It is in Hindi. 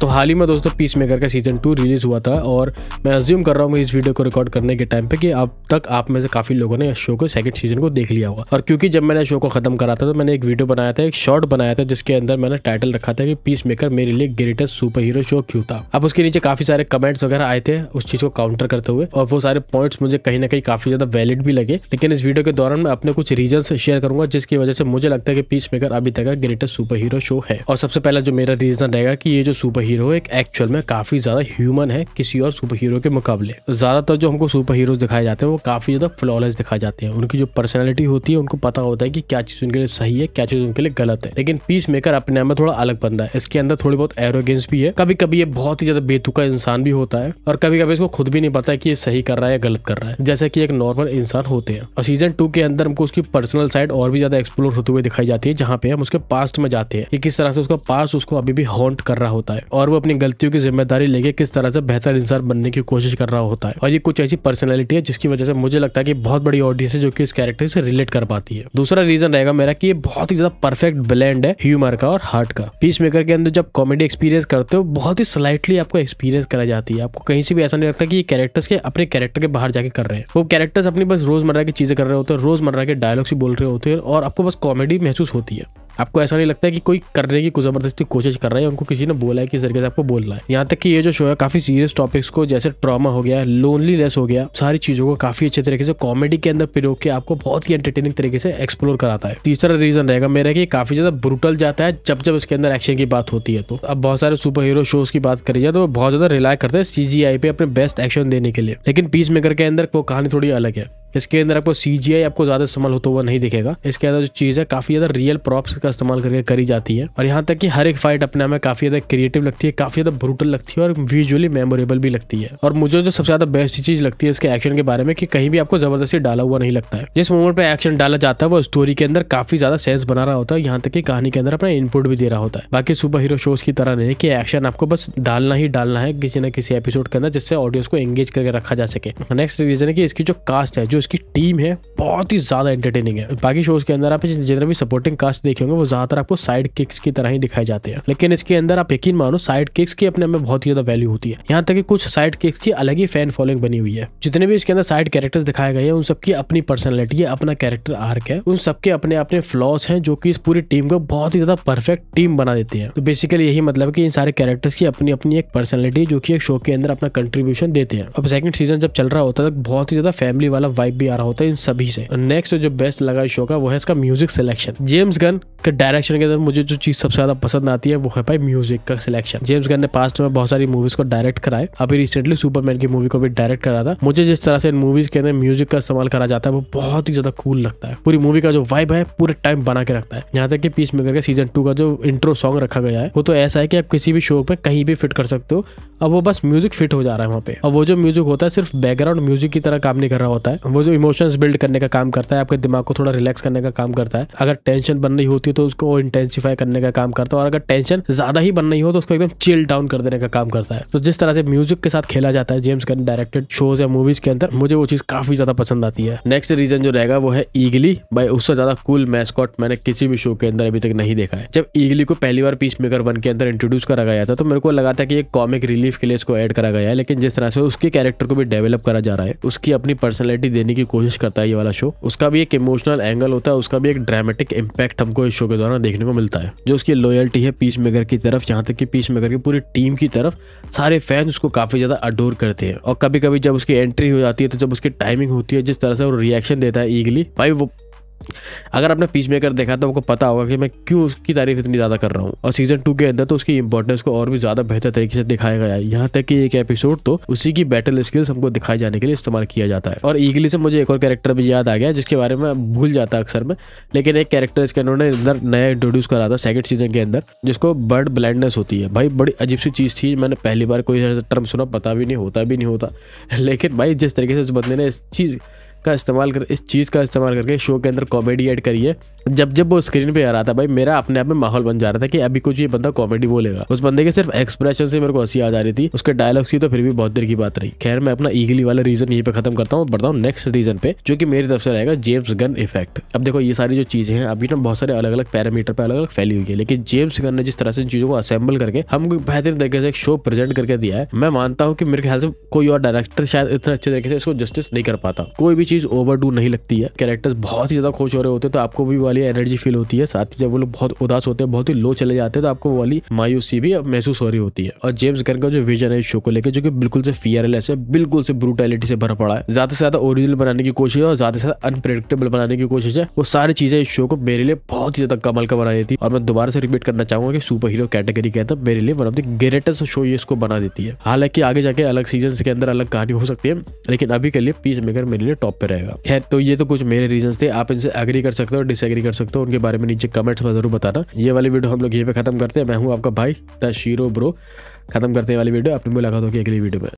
तो हाल ही में दोस्तों पीस मेकर का सीजन 2 रिलीज हुआ था और मैं अज्यूम कर रहा हूँ इस वीडियो को रिकॉर्ड करने के टाइम पे कि अब तक आप में से काफी लोगों ने इस शो को सेकंड सीजन को देख लिया होगा। और क्योंकि जब मैंने शो को खत्म करा था तो मैंने एक वीडियो बनाया था, एक शॉर्ट बनाया था जिसके अंदर मैंने टाइटल रखा था कि पीस मेकर मेरे लिए ग्रेटेस्ट सुपर हीरो शो क्यों था। अब उसके नीचे काफी सारे कमेंट्स वगैरह आए थे उस चीज को काउंटर करते हुए और वो सारे पॉइंट्स मुझे कहीं ना कहीं काफी ज्यादा वैलिड भी लगे। लेकिन इस वीडियो के दौरान मैं अपने कुछ रीजन शेयर करूंगा जिसकी वजह से मुझे लगता है कि पीस मेकर अभी तक का ग्रेटेस्ट सुपर हीरो शो है। और सबसे पहला जो मेरा रीजन रहेगा कि ये जो सुपर हीरो है एक एक्चुअल में काफी ज्यादा ह्यूमन है किसी और सुपर हीरो के मुकाबले। ज्यादातर जो हमको सुपर हीरोज दिखाए जाते हैं वो काफी ज्यादा फ्लॉलेस दिखाए जाते हैं। उनकी जो पर्सनैलिटी होती है उनको पता होता है कि क्या चीज उनके लिए सही है, क्या चीज उनके लिए गलत है। लेकिन पीस मेकर अपने आप में थोड़ा अलग बंदा है। इसके अंदर थोड़ी बहुत एरोगेंस भी है। कभी कभी ये बहुत ही ज्यादा बेतुका इंसान भी होता है और कभी कभी इसको खुद भी नहीं पता है कि ये सही कर रहा है या गलत कर रहा है, जैसा कि एक नॉर्मल इंसान होते हैं। और सीजन 2 के अंदर हमको उसकी पर्सनल साइड और भी ज्यादा एक्सप्लोर होते हुए दिखाई जाती है, जहाँ पे हम उसके पास्ट में जाते हैं कि किस तरह से उसका पास्ट उसको अभी भी हॉन्ट कर रहा होता है और वो अपनी गलतियों की जिम्मेदारी लेके किस तरह से बेहतर इंसान बनने की कोशिश कर रहा होता है। और ये कुछ ऐसी पर्सनैलिटी है जिसकी वजह से मुझे लगता है कि बहुत बड़ी ऑडियंस है जो कि इस कैरेक्टर से रिलेट कर पाती है। दूसरा रीजन रहेगा मेरा कि ये बहुत ही ज्यादा परफेक्ट ब्लेंड है ह्यूमर का और हार्ट का। पीस मेकर के अंदर जब कॉमेडी एक्सपीरियंस करते हो बहुत ही स्लाइटली आपको एक्सपीरियंस करा जाती है। आपको कहीं से भी ऐसा नहीं लगता कि ये कैरेक्टर्स के अपने कैरेक्टर के बाहर जाके कर रहे हैं। वो कैरेक्टर्स अपनी बस रोजमर्रा की चीजें कर रहे होते हैं, रोजमर्रा के डायलॉग्स ही बोल रहे होते हैं और आपको बस कॉमेडी महसूस होती है। आपको ऐसा नहीं लगता है कि कोई करने की जबरदस्ती कोशिश कर रहा है, उनको किसी ने बोला है किस तरीके से आपको बोलना है। यहाँ तक कि ये जो शो है काफी सीरियस टॉपिक्स को जैसे ट्रॉमा हो गया, लोनलीनेस हो गया, सारी चीजों को काफी अच्छे तरीके से कॉमेडी के अंदर पिरो के आपको बहुत ही एंटरटेनिंग तरीके से एक्सप्लोर कराता है। तीसरा रीजन रहेगा मेरा कि काफी ज्यादा ब्रूटल जाता है जब इसके अंदर एक्शन की बात होती है। तो अब बहुत सारे सुपर हीरो शोज की बात करी जाए तो बहुत ज्यादा रिलाय करते हैं CGI पे अपने बेस्ट एक्शन देने के लिए। लेकिन पीस मेकर के अंदर वो कहानी थोड़ी अलग है। इसके अंदर आपको CGI आपको ज्यादा इस्तेमाल होता हुआ नहीं दिखेगा। इसके अंदर जो चीज है काफी ज्यादा रियल प्रॉप्स का इस्तेमाल करके करी जाती है और यहाँ तक कि हर एक फाइट अपने में काफी ज्यादा क्रिएटिव लगती है, काफी ज्यादा ब्रूटल लगती है और विजुअली मेमोरेबल भी लगती है। और मुझे जो सबसे ज्यादा बेस्ट चीज लगती है इसके एक्शन के बारे में कि कहीं भी आपको जबरदस्ती डाला हुआ नहीं लगता है। जिस मोमेंट पे एक्शन डाला जाता है वो स्टोरी के अंदर काफी ज्यादा सेंस बना रहा होता है, यहाँ तक कि कहानी के अंदर अपना इनपुट भी दे रहा होता है। बाकी सुपर हीरो शोज की तरह नहीं कि एक्शन आपको बस डालना ही डालना है किसी न किसी एपिसोड के अंदर जिससे ऑडियंस को एंगेज करके रखा जा सके। नेक्स्ट रीजन है कि इसकी जो कास्ट है, जो इसकी टीम है बहुत ही ज्यादा एंटरटेनिंग है। बाकी शोज के अंदर आप जितने भी सपोर्टिंग कास्ट देखे होंगे वो ज्यादातर आपको साइड किक्स की तरह ही दिखाई जाते हैं। लेकिन इसके अंदर आप यकीन मानो साइड किक्स की अपने में बहुत ही ज्यादा वैल्यू होती है। यहाँ तक कि कुछ साइड किक्स की अलग ही फैन फॉलोइंग बनी हुई है। जितने भी इसके अंदर साइड कैरेक्टर्स दिखाए गए हैं उन सबकी अपनी पर्सनैलिटी है, अपना कैरेक्टर आर्क है, उन सबके अपने अपने फ्लॉज हैं जो कि इस पूरी टीम को बहुत ही ज्यादा परफेक्ट टीम बना देते हैं। तो बेसिकली यही मतलब है कि इन सारे कैरेक्टर्स की अपनी अपनी एक पर्सनैलिटी जो कि एक शो के अंदर अपना कंट्रीब्यूशन देते हैं। अब सेकंड सीजन जब चल रहा होता है तो बहुत ही ज्यादा फैमिली वाला वाइब भी आ रहा होता है इन सभी से। नेक्स्ट जो बेस्ट लगा शो का वो है इसका म्यूजिक सिलेक्शन। जेम्स गन के डायरेक्शन के अंदर मुझे जो चीज सबसे ज्यादा पसंद आती है वो है भाई म्यूजिक का सिलेक्शन। जेम्स गन ने पास्ट में बहुत सारी मूवीज को डायरेक्ट कराए, अभी रिसेंटली सुपरमैन की मूवी को भी डायरेक्ट करा था। मुझे जिस तरह से इन मूवीज के अंदर म्यूजिक का इस्तेमाल करा जाता है वो बहुत ही ज्यादा कूल लगता है। पूरी मूवी का जो वाइब है पूरे टाइम बना के रखता है। यहाँ तक कि पीस मेकर के सीजन 2 का जो इंट्रो सॉन्ग रखा गया है वो तो ऐसा है कि आप किसी भी शो पे कहीं भी फिट कर सकते हो। अब वो बस म्यूजिक फिट हो जा रहा है वहाँ पे। और वो जो म्यूजिक होता है सिर्फ बैकग्राउंड म्यूजिक की तरह काम नहीं कर रहा होता है, वो जो इमोशंस बिल्ड करने का काम करता है, आपके दिमाग को थोड़ा रिलैक्स करने का काम करता है। अगर टेंशन बन रही होती है तो उसको इंटेंसिफाई करने का काम करता है और अगर टेंशन ज्यादा ही बन रही हो तो उसको एकदम चिल डाउन कर देने का काम करता है। तो जिस तरह से म्यूजिक के साथ खेला जाता है जेम्स गन डायरेक्टेड शोज या मूवीज के अंदर मुझे वो चीज काफी ज्यादा पसंद आती है। नेक्स्ट रीजन जो रहेगा वो है ईगली। भाई उससे ज्यादा कूल मैस्कॉट मैंने किसी भी शो के अंदर अभी तक नहीं देखा है। जब ईगली को पहली बार पीस मेकर 1 के अंदर इंट्रोड्यूस करा गया था तो मेरे को लगा था कि एक कॉमिक रिलीफ के लिए इसको ऐड करा गया है, लेकिन जिस तरह से उसके कैरेक्टर को भी डेवलप करा जा रहा है, उसकी अपनी पर्सनैलिटी देने की कोशिश करता है ये वाला शो। उसका भी एक इमोशनल एंगल होता है, उसका भी एक ड्रामेटिक इम्पैक्ट हमको इस शो के दौरान देखने को मिलता है। जो उसकी लॉयल्टी है पीस मेकर की तरफ, यहाँ तक कि पीस मेकर की पूरी टीम की तरफ सारे फैंस उसको काफी ज्यादा अडोर करते हैं। और कभी कभी जब उसकी एंट्री हो जाती है तो जब उसकी टाइमिंग होती है, जिस तरह से वो रिएक्शन देता है ईगली, भाई वो अगर आपने पीस मेकर देखा तो आपको पता होगा कि मैं क्यों उसकी तारीफ इतनी ज्यादा कर रहा हूँ। और सीजन 2 के अंदर तो उसकी इंपॉर्टेंस को और भी ज्यादा बेहतर तरीके से दिखाया गया है। यहाँ तक कि एक एपिसोड तो उसी की बैटल स्किल्स हमको दिखाई जाने के लिए इस्तेमाल किया जाता है। और ईगली से मुझे एक और कैरेक्टर भी याद आ गया जिसके बारे में भूल जाता अक्सर में, लेकिन एक कैरेक्टर इसके उन्होंने अंदर नया इंट्रोड्यूस करा था सेकंड सीजन के अंदर, जिसको बर्ड ब्लाइंडनेस होती है। भाई बड़ी अजीब सी चीज थी, मैंने पहली बार कोई टर्म सुना, पता भी नहीं होता, लेकिन भाई जिस तरीके से उस बंदे ने इस चीज का इस्तेमाल कर, इस चीज़ का इस्तेमाल करके शो के अंदर कॉमेडी ऐड करिए। जब वो स्क्रीन पे आ रहा था भाई, मेरा अपने आप में माहौल बन जा रहा था कि अभी कुछ ये बंदा कॉमेडी बोलेगा। उस बंदे के सिर्फ एक्सप्रेशन से मेरे को हंसी आ जा रही थी, उसके डायलॉग्स की तो फिर भी बहुत देर की बात रही। खैर, मैं अपना ईगली वाला रीजन यहीं पे खत्म करता हूँ, बढ़ता हूँ नेक्स्ट रीजन पे, जो कि मेरी तरफ से रहेगा जेम्स गन इफेक्ट। अब देखो, ये सारी जो चीजें हैं अभी ना बहुत सारे अलग अलग पैरामीटर पे अलग अलग फैली हुई है, लेकिन जेम्स गन ने जिस तरह से इन चीजों को असेंबल करके हमको बेहतरीन तरीके से एक शो प्रेजेंट करके दिया है, मैं मानता हूँ कि मेरे ख्याल से कोई और डायरेक्टर शायद इतना अच्छे तरीके से इसको जस्टिस नहीं कर पाता। कोई भी चीज ओवरडू नहीं लगती है, कैरेक्टर्स बहुत ही ज्यादा खुश हो रहे होते हैं तो आपको भी वाली एनर्जी फील होती है, साथ ही जब वो लोग बहुत उदास होते हैं, बहुत ही लो चले जाते हैं तो आपको वो वाली मायूसी भी महसूस हो रही होती है। और जेम्स गन का जो विजन है इस शो को लेकर, जो कि बिल्कुल से फियरलेस है, बिल्कुल से ब्रूटैलिटी से भरा पड़ा है, ज्यादा से ज्यादा ओरिजिनल बनाने की कोशिश है और ज्यादा से ज्यादा अनप्रेडिक्टेबल बनाने की कोशिश है, वो सारी चीजें इस शो को मेरे लिए बहुत ही ज्यादा कमाल का बना देती है। और मैं दोबारा से रिपीट करना चाहूंगा कि सुपर हीरो कैटेगरी के अंदर मेरे लिए one of the greatest show ये इसको बना देती है। हालांकि आगे जाके अलग सीजन के अंदर अलग कहानी हो सकती है, लेकिन अभी के लिए पीस मेकर मेरे लिए टॉप पे रहेगा। खैर, तो ये तो कुछ मेरे रीजंस थे, आप इनसे एग्री कर सकते हो, डिसएग्री कर सकते हो, उनके बारे में नीचे कमेंट्स में जरूर बताना। ये वाली वीडियो हम लोग यहीं पे खत्म करते हैं। मैं हूं आपका भाई द शीरो ब्रो। खत्म करते हैं वाली वीडियो, अपनी मुलाकात होगी अगली वीडियो में।